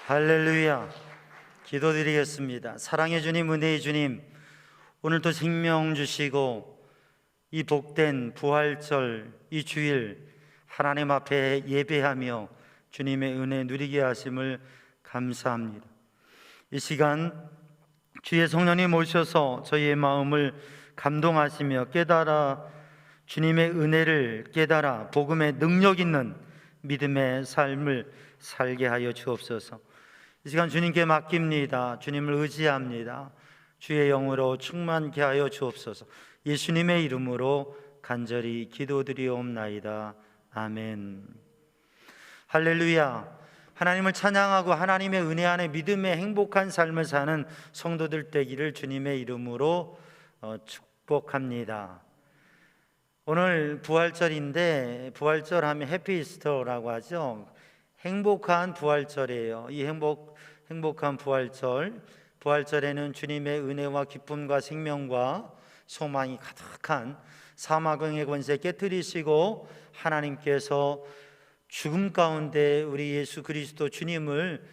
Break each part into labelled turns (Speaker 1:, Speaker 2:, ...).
Speaker 1: 할렐루야. 기도드리겠습니다. 사랑의 주님, 은혜의 주님, 오늘도 생명 주시고 이 복된 부활절 이 주일 하나님 앞에 예배하며 주님의 은혜 누리게 하심을 감사합니다. 이 시간 주의 성령님 오셔서 저희의 마음을 감동하시며 깨달아 주님의 은혜를 깨달아 복음의 능력 있는 믿음의 삶을 살게 하여 주옵소서. 이 시간 주님께 맡깁니다. 주님을 의지합니다. 주의 영으로 충만케 하여 주옵소서. 예수님의 이름으로 간절히 기도드리옵나이다. 아멘. 할렐루야. 하나님을 찬양하고 하나님의 은혜 안에 믿음의 행복한 삶을 사는 성도들 되기를 주님의 이름으로 축복합니다. 오늘 부활절인데, 부활절 하면 해피 이스터라고 하죠. 행복한 부활절이에요. 이 행복한 부활절에는 주님의 은혜와 기쁨과 생명과 소망이 가득한 사망의 권세 깨뜨리시고 하나님께서 죽음 가운데 우리 예수 그리스도 주님을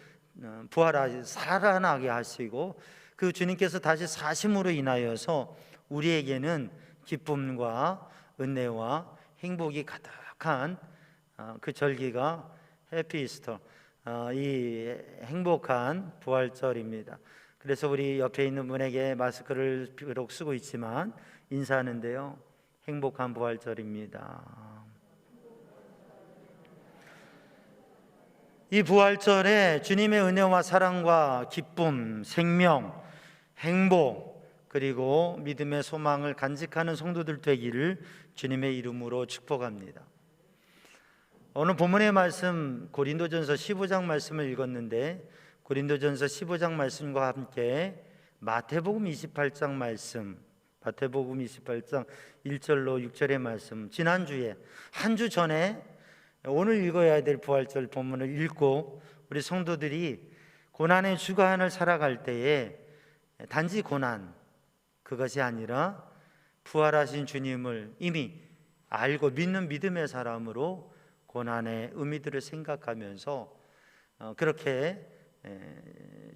Speaker 1: 부활하시 살아나게 하시고 그 주님께서 다시 사심으로 인하여서 우리에게는 기쁨과 은혜와 행복이 가득한 그 절기가 해피 이스터, 이 행복한 부활절입니다. 그래서 우리 옆에 있는 분에게 마스크를 비록 쓰고 있지만 인사하는데요, 행복한 부활절입니다. 이 부활절에 주님의 은혜와 사랑과 기쁨, 생명, 행복 그리고 믿음의 소망을 간직하는 성도들 되기를 주님의 이름으로 축복합니다. 오늘 본문의 말씀 고린도전서 15장 말씀을 읽었는데 고린도전서 15장 말씀과 함께 마태복음 28장 말씀, 마태복음 28장 1절로 6절의 말씀, 지난주에 한 주 전에 오늘 읽어야 될 부활절 본문을 읽고 우리 성도들이 고난의 주간을 살아갈 때에 단지 고난 그것이 아니라 부활하신 주님을 이미 알고 믿는 믿음의 사람으로 고난의 의미들을 생각하면서 그렇게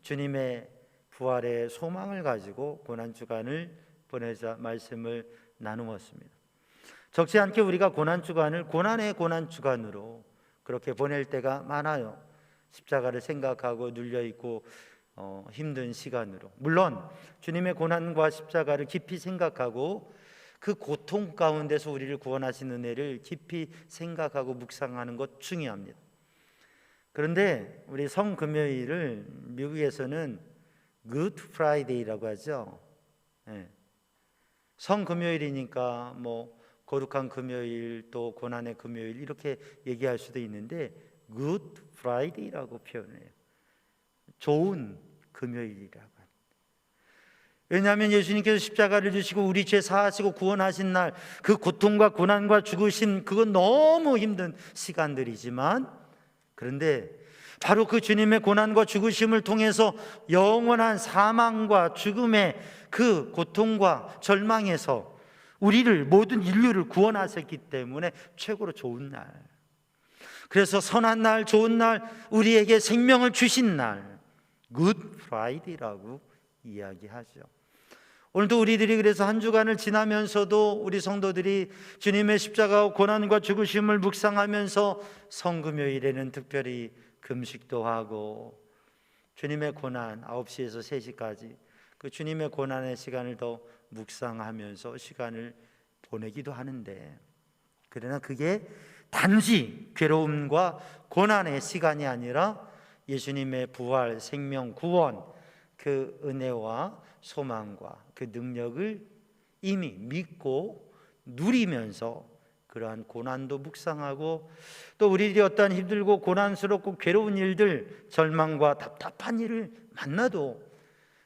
Speaker 1: 주님의 부활의 소망을 가지고 고난주간을 보내자 말씀을 나누었습니다. 적지 않게 우리가 고난주간을 고난의 고난주간으로 그렇게 보낼 때가 많아요. 십자가를 생각하고 눌려있고 힘든 시간으로. 물론 주님의 고난과 십자가를 깊이 생각하고 그 고통 가운데서 우리를 구원하신 은혜를 깊이 생각하고 묵상하는 것 중요합니다. 그런데 우리 성금요일을 미국에서는 Good Friday라고 하죠. 성금요일이니까 뭐 거룩한 금요일 또 고난의 금요일 이렇게 얘기할 수도 있는데 Good Friday라고 표현해요. 좋은 금요일이라고. 왜냐하면 예수님께서 십자가를 지시고 우리 죄 사하시고 구원하신 날 그 고통과 고난과 죽으심 그건 너무 힘든 시간들이지만 그런데 바로 그 주님의 고난과 죽으심을 통해서 영원한 사망과 죽음의 그 고통과 절망에서 우리를 모든 인류를 구원하셨기 때문에 최고로 좋은 날, 그래서 선한 날, 좋은 날, 우리에게 생명을 주신 날 Good Friday라고 이야기하죠. 오늘도 우리들이 그래서 한 주간을 지나면서도 우리 성도들이 주님의 십자가와 고난과 죽으심을 묵상하면서 성금요일에는 특별히 금식도 하고 주님의 고난 9시에서 3시까지 그 주님의 고난의 시간을 더 묵상하면서 시간을 보내기도 하는데 그러나 그게 단지 괴로움과 고난의 시간이 아니라 예수님의 부활, 생명, 구원 그 은혜와 소망과 그 능력을 이미 믿고 누리면서 그러한 고난도 묵상하고 또 우리들이 어떠한 힘들고 고난스럽고 괴로운 일들, 절망과 답답한 일을 만나도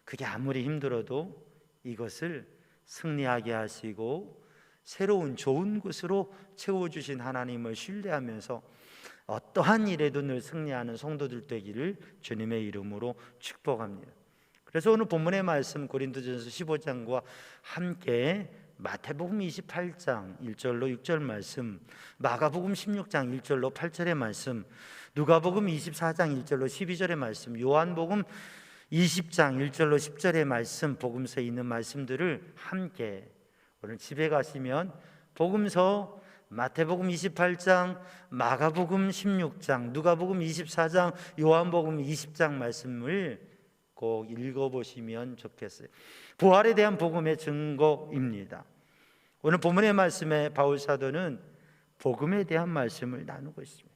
Speaker 1: 그게 아무리 힘들어도 이것을 승리하게 하시고 새로운 좋은 것으로 채워주신 하나님을 신뢰하면서 어떠한 일에도 늘 승리하는 성도들 되기를 주님의 이름으로 축복합니다. 그래서 오늘 본문의 말씀 고린도전서 15장과 함께 마태복음 28장 1절로 6절 말씀, 마가복음 16장 1절로 8절의 말씀, 누가복음 24장 1절로 12절의 말씀, 요한복음 20장 1절로 10절의 말씀, 복음서에 있는 말씀들을 함께 오늘 집에 가시면 복음서 마태복음 28장, 마가복음 16장, 누가복음 24장, 요한복음 20장 말씀을 꼭 읽어보시면 좋겠어요. 부활에 대한 복음의 증거입니다. 오늘 본문의 말씀에 바울 사도는 복음에 대한 말씀을 나누고 있습니다.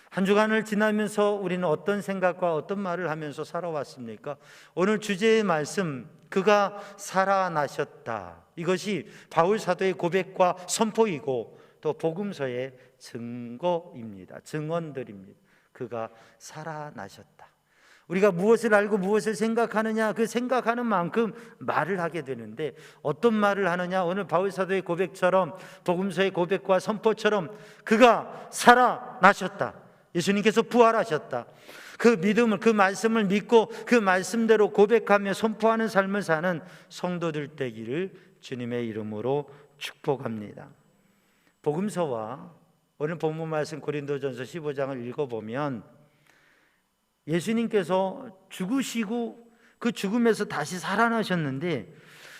Speaker 1: 한 주간을 지나면서 우리는 어떤 생각과 어떤 말을 하면서 살아왔습니까? 오늘 주제의 말씀, 그가 살아나셨다. 이것이 바울 사도의 고백과 선포이고 또 복음서의 증거입니다. 증언들입니다. 그가 살아나셨다. 우리가 무엇을 알고 무엇을 생각하느냐, 그 생각하는 만큼 말을 하게 되는데 어떤 말을 하느냐, 오늘 바울 사도의 고백처럼 복음서의 고백과 선포처럼 그가 살아나셨다. 예수님께서 부활하셨다. 그 믿음을, 그 말씀을 믿고 그 말씀대로 고백하며 선포하는 삶을 사는 성도들 되기를 주님의 이름으로 축복합니다. 복음서와 오늘 본문 말씀 고린도전서 15장을 읽어보면 예수님께서 죽으시고 그 죽음에서 다시 살아나셨는데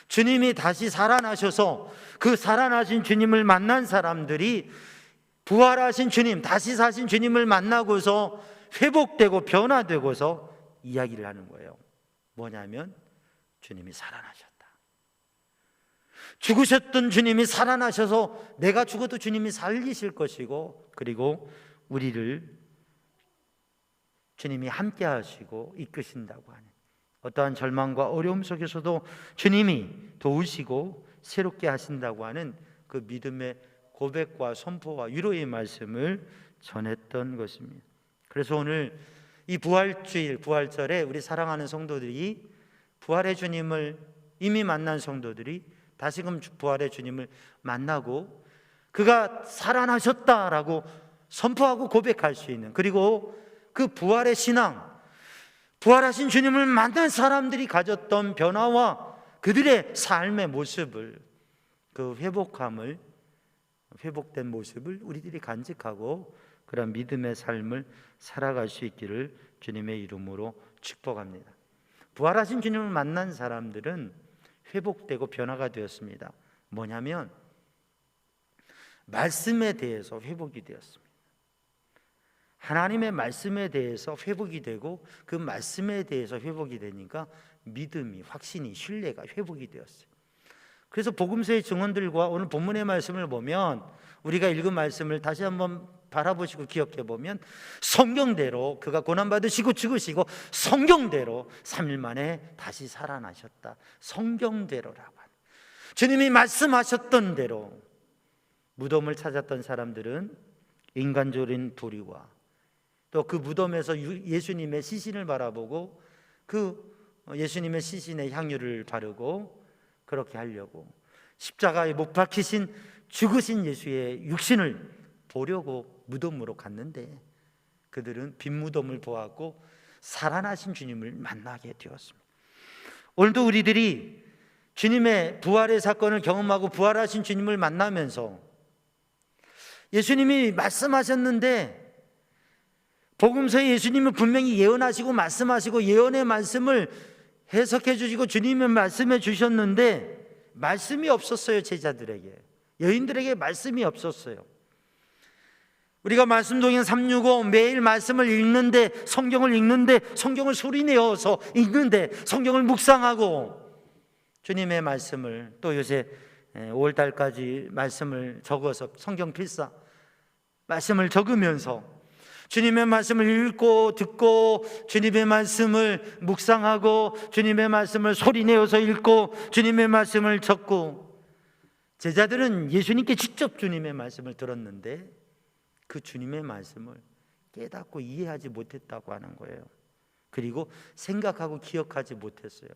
Speaker 1: 주님이 다시 살아나셔서 그 살아나신 주님을 만난 사람들이 부활하신 주님, 다시 사신 주님을 만나고서 회복되고 변화되고서 이야기를 하는 거예요. 뭐냐면 주님이 살아나셨다. 죽으셨던 주님이 살아나셔서 내가 죽어도 주님이 살리실 것이고, 그리고 우리를 주님이 함께 하시고 이끄신다고 하는, 어떠한 절망과 어려움 속에서도 주님이 도우시고 새롭게 하신다고 하는 그 믿음의 고백과 선포와 위로의 말씀을 전했던 것입니다. 그래서 오늘 이 부활주일, 부활절에 우리 사랑하는 성도들이 부활의 주님을 이미 만난 성도들이 다시금 부활의 주님을 만나고 그가 살아나셨다라고 선포하고 고백할 수 있는, 그리고 그 부활의 신앙, 부활하신 주님을 만난 사람들이 가졌던 변화와 그들의 삶의 모습을, 그 회복된 모습을 우리들이 간직하고 그런 믿음의 삶을 살아갈 수 있기를 주님의 이름으로 축복합니다. 부활하신 주님을 만난 사람들은 회복되고 변화가 되었습니다. 뭐냐면 말씀에 대해서 회복이 되었습니다. 하나님의 말씀에 대해서 회복이 되고 그 말씀에 대해서 회복이 되니까 믿음이, 확신이, 신뢰가 회복이 되었어요. 그래서 복음서의 증언들과 오늘 본문의 말씀을 보면 우리가 읽은 말씀을 다시 한번 바라보시고 기억해 보면 성경대로 그가 고난받으시고 죽으시고 성경대로 3일 만에 다시 살아나셨다. 성경대로라고 하는, 주님이 말씀하셨던 대로 무덤을 찾았던 사람들은 인간적인 도리와 또 그 무덤에서 예수님의 시신을 바라보고 그 예수님의 시신에 향유를 바르고 그렇게 하려고 십자가에 못 박히신 죽으신 예수의 육신을 보려고 무덤으로 갔는데 그들은 빈 무덤을 보았고 살아나신 주님을 만나게 되었습니다. 오늘도 우리들이 주님의 부활의 사건을 경험하고 부활하신 주님을 만나면서 예수님이 말씀하셨는데 복음서에 예수님은 분명히 예언하시고 말씀하시고 예언의 말씀을 해석해 주시고 주님의 말씀해 주셨는데 말씀이 없었어요. 제자들에게, 여인들에게 말씀이 없었어요. 우리가 말씀 동행 365 매일 말씀을 읽는데, 성경을 읽는데, 성경을 소리내어서 읽는데, 성경을 묵상하고 주님의 말씀을, 또 요새 5월달까지 말씀을 적어서 성경 필사 말씀을 적으면서 주님의 말씀을 읽고 듣고 주님의 말씀을 묵상하고 주님의 말씀을 소리내어서 읽고 주님의 말씀을 적고, 제자들은 예수님께 직접 주님의 말씀을 들었는데 그 주님의 말씀을 깨닫고 이해하지 못했다고 하는 거예요. 그리고 생각하고 기억하지 못했어요.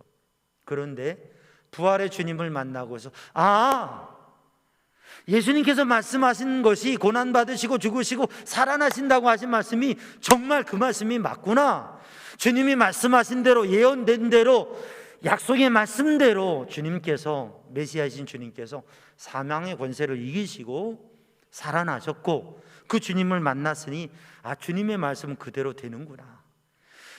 Speaker 1: 그런데 부활의 주님을 만나고서 예수님께서 말씀하신 것이 고난받으시고 죽으시고 살아나신다고 하신 말씀이 정말 그 말씀이 맞구나. 주님이 말씀하신 대로, 예언된 대로, 약속의 말씀대로 주님께서, 메시아이신 주님께서 사망의 권세를 이기시고 살아나셨고 그 주님을 만났으니 주님의 말씀은 그대로 되는구나.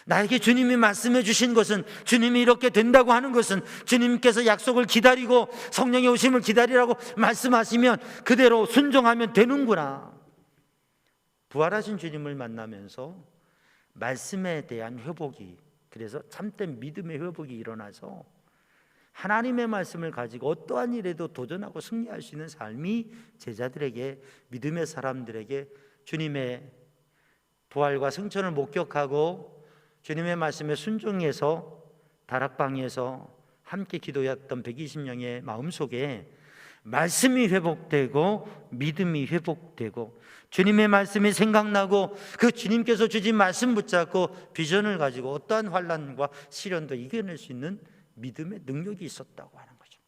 Speaker 1: 나에게 주님이 말씀해 주신 것은, 주님이 이렇게 된다고 하는 것은, 주님께서 약속을 기다리고 성령의 오심을 기다리라고 말씀하시면 그대로 순종하면 되는구나. 부활하신 주님을 만나면서 말씀에 대한 회복이, 그래서 참된 믿음의 회복이 일어나서 하나님의 말씀을 가지고 어떠한 일에도 도전하고 승리할 수 있는 삶이 제자들에게, 믿음의 사람들에게 주님의 부활과 승천을 목격하고 주님의 말씀에 순종해서 다락방에서 함께 기도했던 120명의 마음속에 말씀이 회복되고 믿음이 회복되고 주님의 말씀이 생각나고 그 주님께서 주신 말씀 붙잡고 비전을 가지고 어떠한 환난과 시련도 이겨낼 수 있는 믿음의 능력이 있었다고 하는 거죠.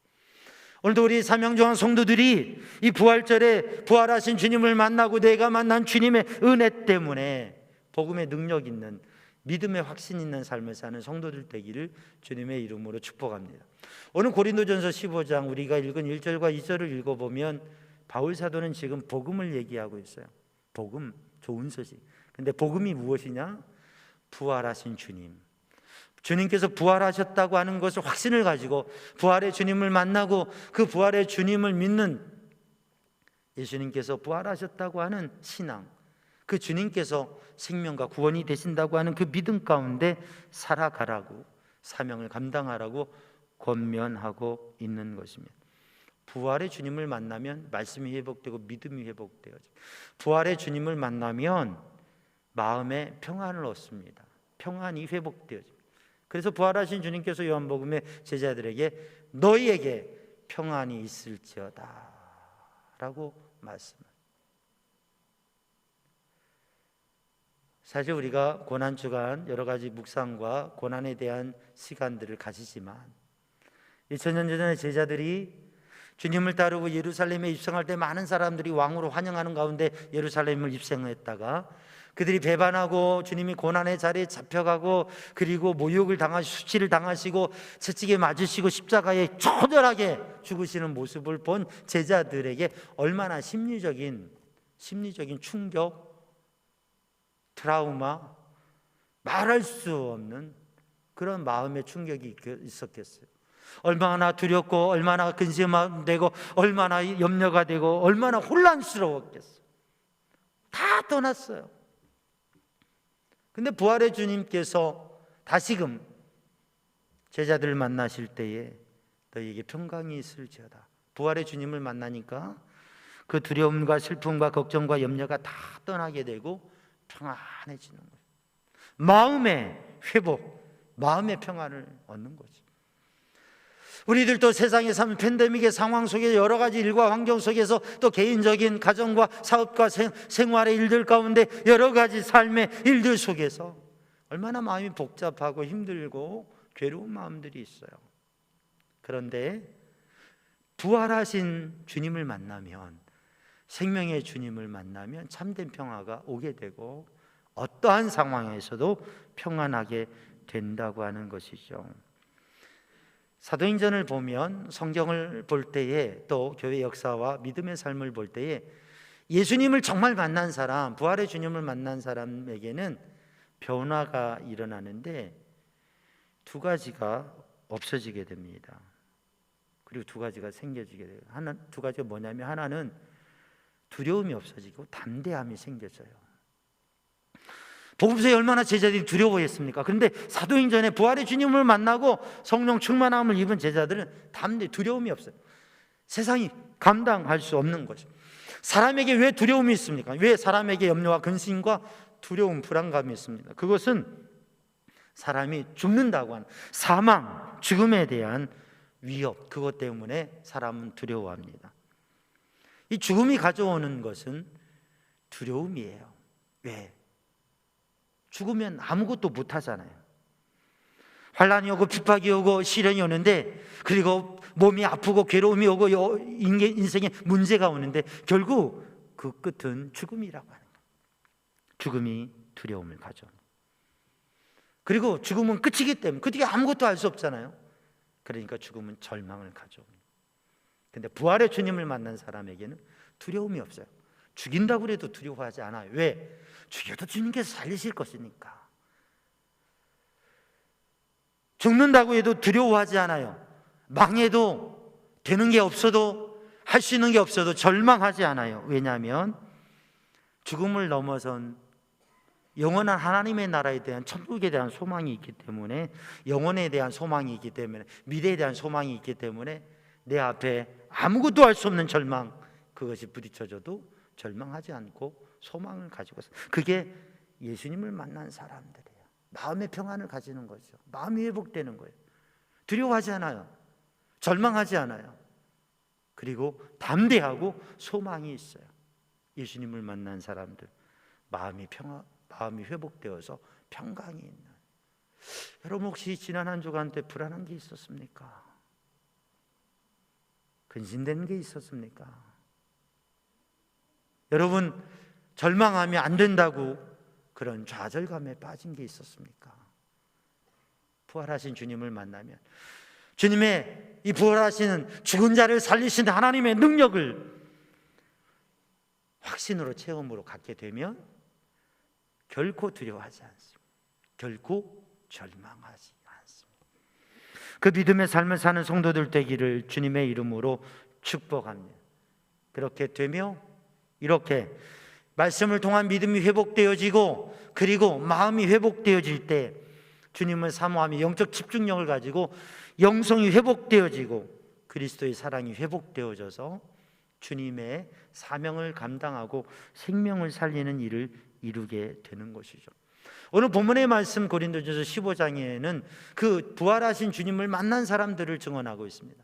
Speaker 1: 오늘도 우리 삼양조항 성도들이 이 부활절에 부활하신 주님을 만나고 내가 만난 주님의 은혜 때문에 복음의 능력 있는, 믿음의 확신 있는 삶을 사는 성도들 되기를 주님의 이름으로 축복합니다. 오늘 고린도전서 15장 우리가 읽은 1절과 2절을 읽어보면 바울 사도는 지금 복음을 얘기하고 있어요. 복음, 좋은 소식. 근데 복음이 무엇이냐? 부활하신 주님, 주님께서 부활하셨다고 하는 것을 확신을 가지고 부활의 주님을 만나고 그 부활의 주님을 믿는, 예수님께서 부활하셨다고 하는 신앙, 그 주님께서 생명과 구원이 되신다고 하는 그 믿음 가운데 살아가라고, 사명을 감당하라고 권면하고 있는 것입니다. 부활의 주님을 만나면 말씀이 회복되고 믿음이 회복되어져. 부활의 주님을 만나면 마음에 평안을 얻습니다. 평안이 회복되어집니다. 그래서 부활하신 주님께서 요한복음의 제자들에게 너희에게 평안이 있을지어다 라고 말씀합니다. 사실 우리가 고난주간 여러 가지 묵상과 고난에 대한 시간들을 가지지만 2000년 전의 제자들이 주님을 따르고 예루살렘에 입성할 때 많은 사람들이 왕으로 환영하는 가운데 예루살렘을 입성했다가 그들이 배반하고 주님이 고난의 자리에 잡혀가고 그리고 모욕을 당하시고 수치를 당하시고 채찍에 맞으시고 십자가에 처절하게 죽으시는 모습을 본 제자들에게 얼마나 심리적인 충격, 트라우마, 말할 수 없는 그런 마음의 충격이 있었겠어요. 얼마나 두렵고 얼마나 근심되고 얼마나 염려가 되고 얼마나 혼란스러웠겠어요. 다 떠났어요. 근데 부활의 주님께서 다시금 제자들을 만나실 때에 너희에게 평강이 있을지어다. 부활의 주님을 만나니까 그 두려움과 슬픔과 걱정과 염려가 다 떠나게 되고 평안해지는 거예요. 마음의 회복, 마음의 평안을 얻는 거죠. 우리들도 세상에 사는 팬데믹의 상황 속에 여러 가지 일과 환경 속에서 또 개인적인 가정과 사업과 생활의 일들 가운데 여러 가지 삶의 일들 속에서 얼마나 마음이 복잡하고 힘들고 괴로운 마음들이 있어요. 그런데 부활하신 주님을 만나면, 생명의 주님을 만나면 참된 평화가 오게 되고 어떠한 상황에서도 평안하게 된다고 하는 것이죠. 사도행전을 보면, 성경을 볼 때에, 또 교회 역사와 믿음의 삶을 볼 때에 예수님을 정말 만난 사람, 부활의 주님을 만난 사람에게는 변화가 일어나는데 두 가지가 없어지게 됩니다. 그리고 두 가지가 생겨지게 돼요. 두 가지가 뭐냐면, 하나는 두려움이 없어지고 담대함이 생겨져요. 복음서에 얼마나 제자들이 두려워했습니까? 그런데 사도행전에 부활의 주님을 만나고 성령 충만함을 입은 제자들은 두려움이 없어요. 세상이 감당할 수 없는 거죠. 사람에게 왜 두려움이 있습니까? 왜 사람에게 염려와 근심과 두려움, 불안감이 있습니다? 그것은 사람이 죽는다고 하는 사망, 죽음에 대한 위협, 그것 때문에 사람은 두려워합니다. 이 죽음이 가져오는 것은 두려움이에요. 왜? 죽으면 아무것도 못 하잖아요. 환난이 오고 핍박이 오고 시련이 오는데, 그리고 몸이 아프고 괴로움이 오고 인생에 문제가 오는데 결국 그 끝은 죽음이라고 하는 거예요. 죽음이 두려움을 가져옵니다. 그리고 죽음은 끝이기 때문에 그 뒤에 아무것도 할 수 없잖아요. 그러니까 죽음은 절망을 가져옵니다. 근데 부활의 주님을 만난 사람에게는 두려움이 없어요. 죽인다고 해도 두려워하지 않아요. 왜? 죽여도 주님께서 살리실 것이니까. 죽는다고 해도 두려워하지 않아요. 망해도 되는 게 없어도, 할 수 있는 게 없어도 절망하지 않아요. 왜냐하면 죽음을 넘어선 영원한 하나님의 나라에 대한, 천국에 대한 소망이 있기 때문에, 영혼에 대한 소망이 있기 때문에, 미래에 대한 소망이 있기 때문에 내 앞에 아무것도 할 수 없는 절망, 그것이 부딪혀져도 절망하지 않고 소망을 가지고 있어요. 그게 예수님을 만난 사람들이에요. 마음의 평안을 가지는 거죠. 마음이 회복되는 거예요. 두려워하지 않아요. 절망하지 않아요. 그리고 담대하고 소망이 있어요. 예수님을 만난 사람들, 마음이 회복되어서 평강이 있는. 여러분 혹시 지난 한 주간 때 불안한 게 있었습니까? 근심된 게 있었습니까? 여러분 절망하면 안 된다고 그런 좌절감에 빠진 게 있었습니까? 부활하신 주님을 만나면, 주님의 이 부활하시는 죽은 자를 살리신 하나님의 능력을 확신으로, 체험으로 갖게 되면 결코 두려워하지 않습니다. 결코 절망하지 않습니다. 그 믿음의 삶을 사는 성도들 되기를 주님의 이름으로 축복합니다. 그렇게 되며 이렇게 말씀을 통한 믿음이 회복되어지고, 그리고 마음이 회복되어질 때 주님을 사모하며 영적 집중력을 가지고 영성이 회복되어지고 그리스도의 사랑이 회복되어져서 주님의 사명을 감당하고 생명을 살리는 일을 이루게 되는 것이죠. 오늘 본문의 말씀 고린도전서 15장에는 그 부활하신 주님을 만난 사람들을 증언하고 있습니다.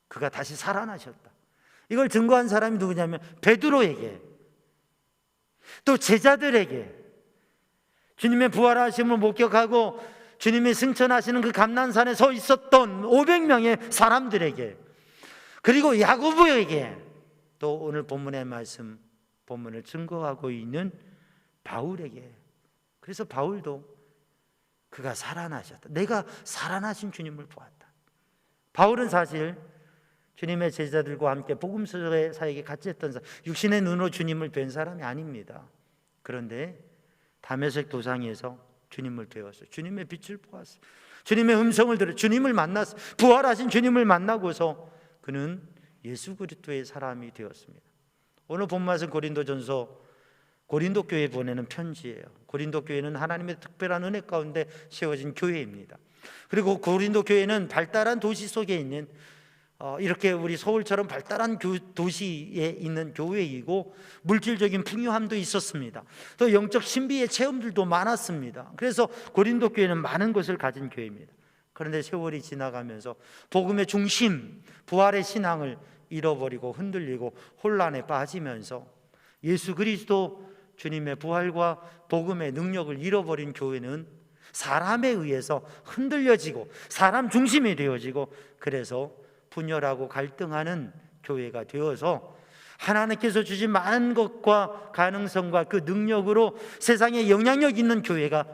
Speaker 1: 그가 다시 살아나셨다. 이걸 증거한 사람이 누구냐면 베드로에게, 또 제자들에게, 주님의 부활하심을 목격하고 주님이 승천하시는 그 감난산에 서 있었던 500명의 사람들에게, 그리고 야고보에게, 또 오늘 본문의 말씀, 본문을 증거하고 있는 바울에게. 그래서 바울도 그가 살아나셨다. 내가 살아나신 주님을 보았다. 바울은 사실 주님의 제자들과 함께 복음서의 사역에 같이 했던 사람, 육신의 눈으로 주님을 뵌 사람이 아닙니다. 그런데 다메섹 도상에서 주님을 배웠어요. 주님의 빛을 보았어요. 주님의 음성을 들어 주님을 만났어요. 부활하신 주님을 만나고서 그는 예수 그리스도의 사람이 되었습니다. 오늘 본 말씀 고린도전서, 고린도 교회에 보내는 편지예요. 고린도 교회는 하나님의 특별한 은혜 가운데 세워진 교회입니다. 그리고 고린도 교회는 발달한 도시 속에 있는, 이렇게 우리 서울처럼 발달한 도시에 있는 교회이고, 물질적인 풍요함도 있었습니다. 또 영적 신비의 체험들도 많았습니다. 그래서 고린도 교회는 많은 것을 가진 교회입니다. 그런데 세월이 지나가면서 복음의 중심, 부활의 신앙을 잃어버리고 흔들리고 혼란에 빠지면서 예수 그리스도 주님의 부활과 복음의 능력을 잃어버린 교회는 사람에 의해서 흔들려지고 사람 중심이 되어지고, 그래서 분열하고 갈등하는 교회가 되어서 하나님께서 주신 많은 것과 가능성과 그 능력으로 세상에 영향력 있는 교회가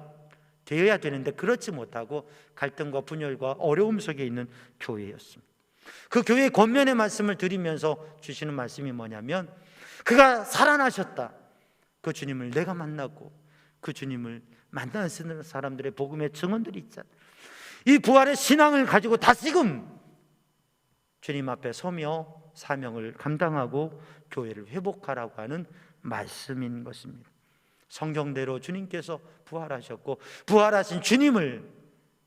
Speaker 1: 되어야 되는데 그렇지 못하고 갈등과 분열과 어려움 속에 있는 교회였습니다. 그 교회의 권면의 말씀을 드리면서 주시는 말씀이 뭐냐면, 그가 살아나셨다. 그 주님을 내가 만나고 그 주님을 만나는 사람들의 복음의 증언들이 있잖아요. 이 부활의 신앙을 가지고 다시금 주님 앞에 서며 사명을 감당하고 교회를 회복하라고 하는 말씀인 것입니다. 성경대로 주님께서 부활하셨고, 부활하신 주님을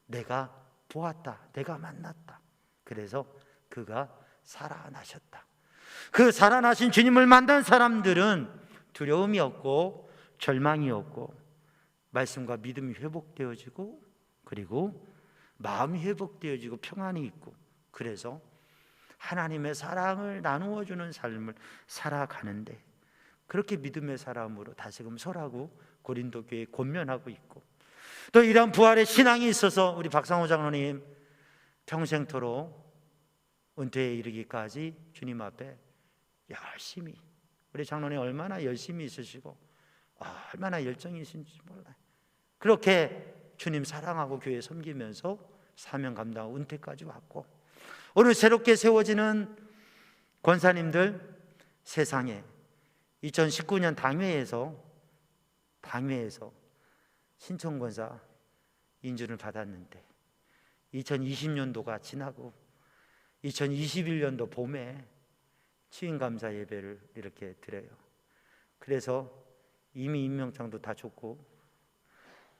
Speaker 1: 내가 보았다, 내가 만났다. 그래서 그가 살아나셨다. 그 살아나신 주님을 만난 사람들은 두려움이 없고 절망이 없고 말씀과 믿음이 회복되어지고, 그리고 마음이 회복되어지고 평안이 있고, 그래서 하나님의 사랑을 나누어주는 삶을 살아가는데, 그렇게 믿음의 사람으로 다시금 서라고 고린도 교회에 권면하고 있고, 또 이런 부활의 신앙이 있어서 우리 박상호 장로님 평생토록 은퇴에 이르기까지 주님 앞에 열심히, 우리 장로님 얼마나 열심히 있으시고 얼마나 열정이 있으신지 몰라요. 그렇게 주님 사랑하고 교회 섬기면서 사명 감당하고 은퇴까지 왔고, 오늘 새롭게 세워지는 권사님들, 세상에 2019년 당회에서 신청권자 인준을 받았는데 2020년도가 지나고 2021년도 봄에 추인감사 예배를 이렇게 드려요. 그래서 이미 임명장도 다 줬고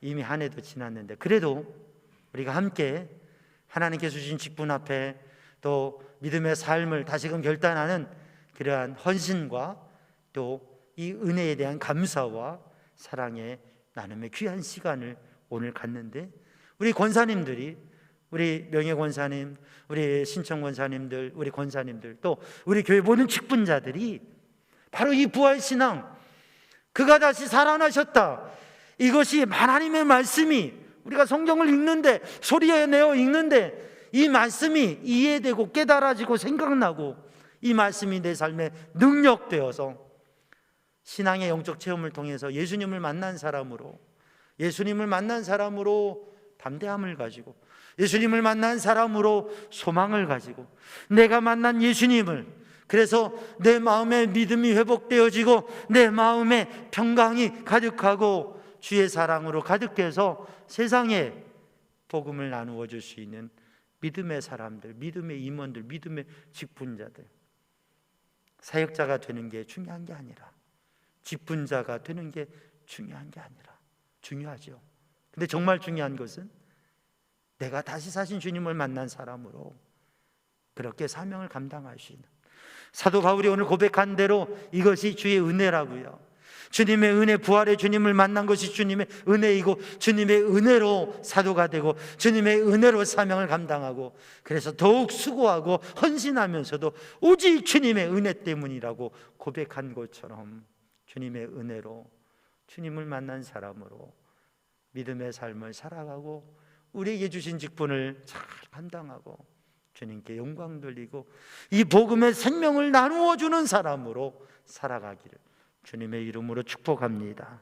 Speaker 1: 이미 한 해도 지났는데, 그래도 우리가 함께 하나님께서 주신 직분 앞에 또 믿음의 삶을 다시금 결단하는 그러한 헌신과 또 이 은혜에 대한 감사와 사랑의 나눔의 귀한 시간을 오늘 갖는데, 우리 권사님들이, 우리 명예권사님, 우리 신청권사님들, 우리 권사님들, 또 우리 교회 모든 직분자들이 바로 이 부활신앙, 그가 다시 살아나셨다, 이것이 하나님의 말씀이 우리가 성경을 읽는데, 소리내어 읽는데 이 말씀이 이해되고 깨달아지고 생각나고 이 말씀이 내 삶에 능력되어서 신앙의 영적 체험을 통해서 예수님을 만난 사람으로 담대함을 가지고, 예수님을 만난 사람으로 소망을 가지고, 내가 만난 예수님을, 그래서 내 마음의 믿음이 회복되어지고 내 마음에 평강이 가득하고 주의 사랑으로 가득해서 세상에 복음을 나누어 줄 수 있는 믿음의 사람들, 믿음의 임원들, 믿음의 직분자들, 사역자가 되는 게 중요한 게 아니라 직분자가 되는 게 중요한 게 아니라, 중요하죠. 근데 정말 중요한 것은 내가 다시 사신 주님을 만난 사람으로 그렇게 사명을 감당할 수 있는, 사도 바울이 오늘 고백한 대로 이것이 주의 은혜라고요. 주님의 은혜, 부활의 주님을 만난 것이 주님의 은혜이고, 주님의 은혜로 사도가 되고 주님의 은혜로 사명을 감당하고, 그래서 더욱 수고하고 헌신하면서도 오직 주님의 은혜 때문이라고 고백한 것처럼 주님의 은혜로 주님을 만난 사람으로 믿음의 삶을 살아가고 우리에게 주신 직분을 잘 감당하고 주님께 영광 돌리고 이 복음의 생명을 나누어 주는 사람으로 살아가기를 주님의 이름으로 축복합니다.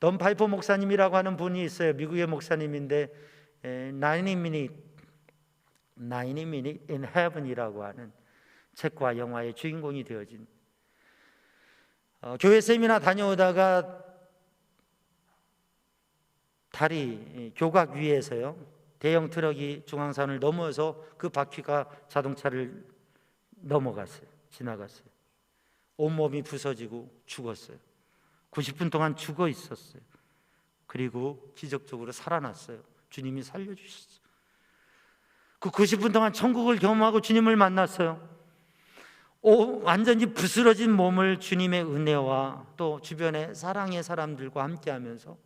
Speaker 1: 던 파이퍼 목사님이라고 하는 분이 있어요. 미국의 목사님인데 90 Minutes in Heaven이라고 하는 책과 영화의 주인공이 되어진, 교회 세미나 다녀오다가 다리 교각 위에서요, 대형 트럭이 중앙선을 넘어서 그 바퀴가 자동차를 지나갔어요. 온몸이 부서지고 죽었어요. 90분 동안 죽어 있었어요. 그리고 기적적으로 살아났어요. 주님이 살려주셨어요. 그 90분 동안 천국을 경험하고 주님을 만났어요. 완전히 부스러진 몸을 주님의 은혜와 또 주변의 사랑의 사람들과 함께하면서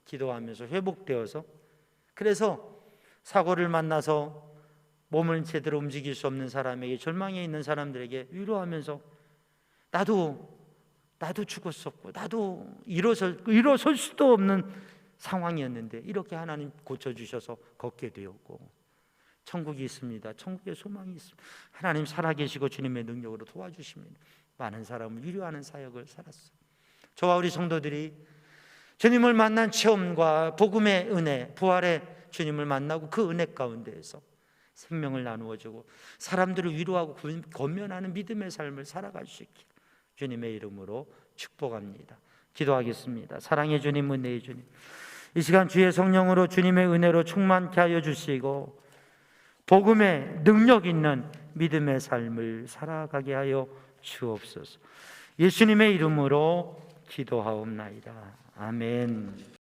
Speaker 1: 기도하면서 회복되어서, 그래서 사고를 만나서 몸을 제대로 움직일 수 없는 사람에게, 절망에 있는 사람들에게 위로하면서 나도 죽었었고 나도 일어설 수도 없는 상황이었는데 이렇게 하나님 고쳐주셔서 걷게 되었고 천국이 있습니다. 천국의 소망이 있습니다. 하나님 살아계시고 주님의 능력으로 도와주십니다. 많은 사람을 위로하는 사역을 살았어요. 저와 우리 성도들이 주님을 만난 체험과 복음의 은혜, 부활의 주님을 만나고 그 은혜 가운데에서 생명을 나누어주고 사람들을 위로하고 권면하는 믿음의 삶을 살아갈 수 있기를 주님의 이름으로 축복합니다. 기도하겠습니다. 사랑의 주님, 은혜의 주님, 이 시간 주의 성령으로 주님의 은혜로 충만케 하여 주시고 복음의 능력 있는 믿음의 삶을 살아가게 하여 주옵소서. 예수님의 이름으로 기도하옵나이다. 아멘.